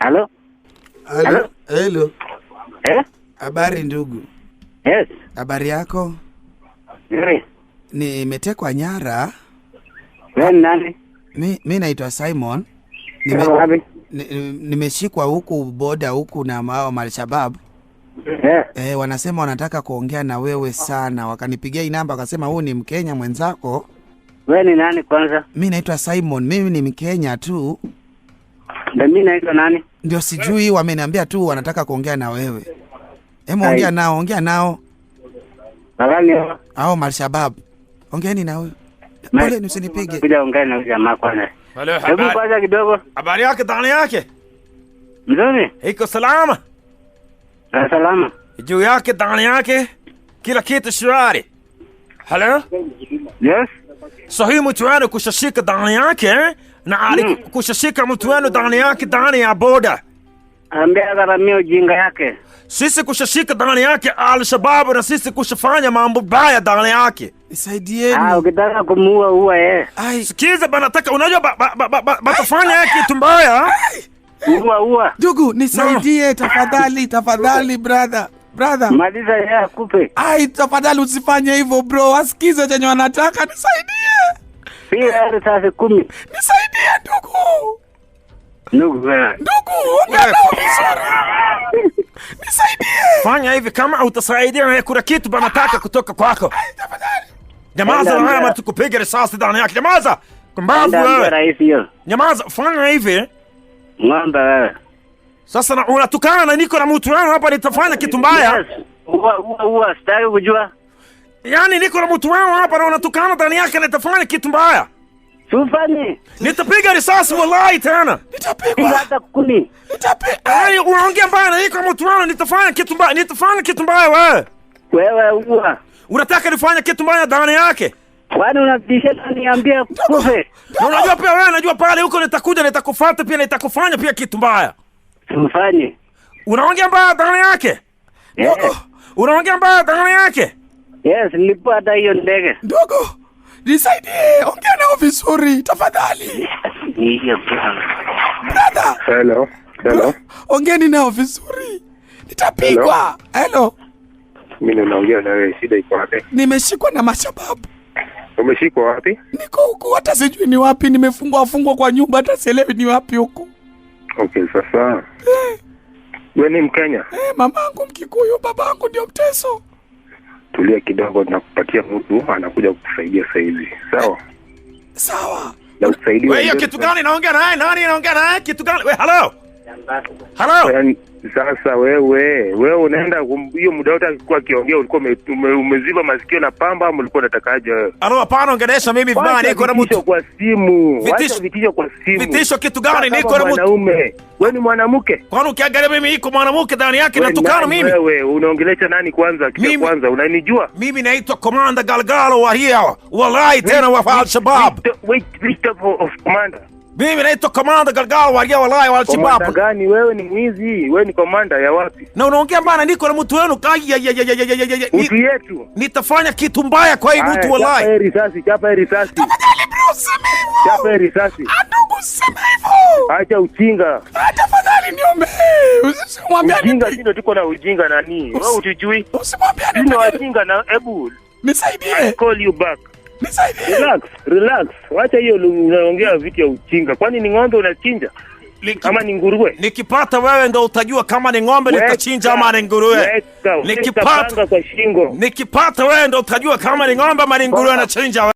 Halo? Halo. Hello. Habari ndugu. Yes. Habari yako? Nzuri. Nimetekwa nyara. Wewe nani? Mimi naitwa Simon. Nimeshikwa huku boda huku na mao Al-Shabaab. Wanasema wanataka kuongea na wewe sana. Wakanipigia hii namba wakasema huyu ni Mkenya mwenzako. Wewe ni nani kwanza? Mimi naitwa Simon. Mimi ni Mkenya tu. Na mimi naitwa nani? Ndio sijui, wameniambia tu wanataka kuongea na wewe. Ongea nao. Nani hao? Al-Shabaab. Ongeeni na huyo. Pole usinipige. Kuja ongea na jamaa kwanza. Hebu kwanza kidogo. Habari yake ndani yake? Mzuri. Iko salama? Salama. Juu yake ndani yake kila kitu shwari. Hello? Yes. Sahi mtu wenu kushashika ndani yake na kushashika mtu wenu ndani yake ndani ya boda. Ambia garamia ujinga yake. Sisi kushashika ndani yake Al-Shabaab na sisi kushafanya mambo baya ndani yake. Nisaidieni. Ukitaka kumuua uwa Sikiza bana, nataka unajua batafanya kitu mbaya. Uwa. Ndugu, nisaidie tafadhali brother. Maliza yeye akupe. Tafadhali usifanye hivyo bro. Wasikize chenye wanataka, nisaidie. Pia risasi 10. Nisaidie ndugu. Ongea vizuri. Nisaidie. Fanya hivi, kama utasaidia na kuna kitu banataka kutoka kwako. Tafadhali. Nyamaza na haya tukupiga risasi ndani yake. Nyamaza. Kumbavu wewe. Nyamaza, fanya hivi. Ng'ombe wewe. Sasa na unatukana na niko na mtu wangu hapa, nitafanya kitu mbaya. Yes. Uwa sitaki kujua. Yaani niko na mtu wangu hapa na unatukana ndani yake, nitafanya kitu mbaya. Sufani. Nitapiga risasi wallahi tena. Nitapigwa hata 10. Unaongea mbaya na niko na mtu wangu, nitafanya kitu mbaya wewe. Wewe uwa. Unataka nifanye kitu mbaya ndani yake? Kwani unatisha niambia kufe? Unajua pia wewe, najua pale huko nitakuja nitakufuata pia nitakufanya pia kitu mbaya. Sufani. Unaongea mbaya ndani yake? Unaongea mbaya ndani yake? Yes, nilipata hiyo ndege. Ndogo, nisaidie, ongea nao vizuri tafadhali. Brother. Hello. Ongeeni nao vizuri. Nitapigwa. Hello. Mimi naongea na wewe, shida iko wapi? Nimeshikwa na Al-Shabaab. Umeshikwa wapi? Niko huko, hata sijui ni wapi. Nimefungwa kwa nyumba, hata sielewi ni wapi huko. Okay, sasa. Wewe ni Mkenya? Mamangu Mkikuyu, babangu ndio Mteso. Tulia kidogo, nakupatia mtu anakuja kukusaidia sasa hivi. Sawa. Na usaidiwe. Wewe kitu gani naongea naye? Nani naongea naye? Kitu gani? Wewe hello. Yaani sasa wewe unaenda hiyo muda wote akikuwa akiongea ulikuwa umeziba masikio na pamba au ulikuwa unatakaje wewe? Hapana, ongelesha mimi vibaya, niko na mtu kwa simu. Wacha vitisho kwa simu. Vitisho kitu gani? Niko na mtu. Mwanaume. Wewe ni mwanamke? Kwani ukiangalia mimi niko mwanamke ndani yake natukana mimi? Wewe unaongelesha nani kwanza? Kwanza unanijua? Mimi naitwa Commander Galgalo wa hiyo. Wallahi tena wa Al-Shabaab. Wait of commander. Mimi naitwa Commander Galgalo wa hiyo, wallahi wa Al-Shabaab. Commander gani? Wewe ni mwizi. Wewe ni commander ya wapi? Na unaongea bana, niko na mtu wenu mtu yetu. Nitafanya kitu mbaya kwa hii mtu wallahi. Chapa risasi. Tafadhali bro, sema hivyo. Chapa risasi. Ndugu, sema hivyo. Acha ujinga. Tafadhali niombe. Usimwambie ujinga, ndio tuko na ujinga nani? Wewe utujui? Usimwambie ndio ujinga na ebu. Nisaidie. I call you back. Nisaidie. Relax. Wacha hiyo unaongea vitu ya ujinga. Kwani ni ng'ombe unachinja? Kama ni nguruwe? Nikipata wewe ndio utajua kama ni ng'ombe nitachinja ama ni nguruwe. Nikipata kwa shingo. Nikipata wewe ndio utajua kama ni ng'ombe ama ni nguruwe nachinja.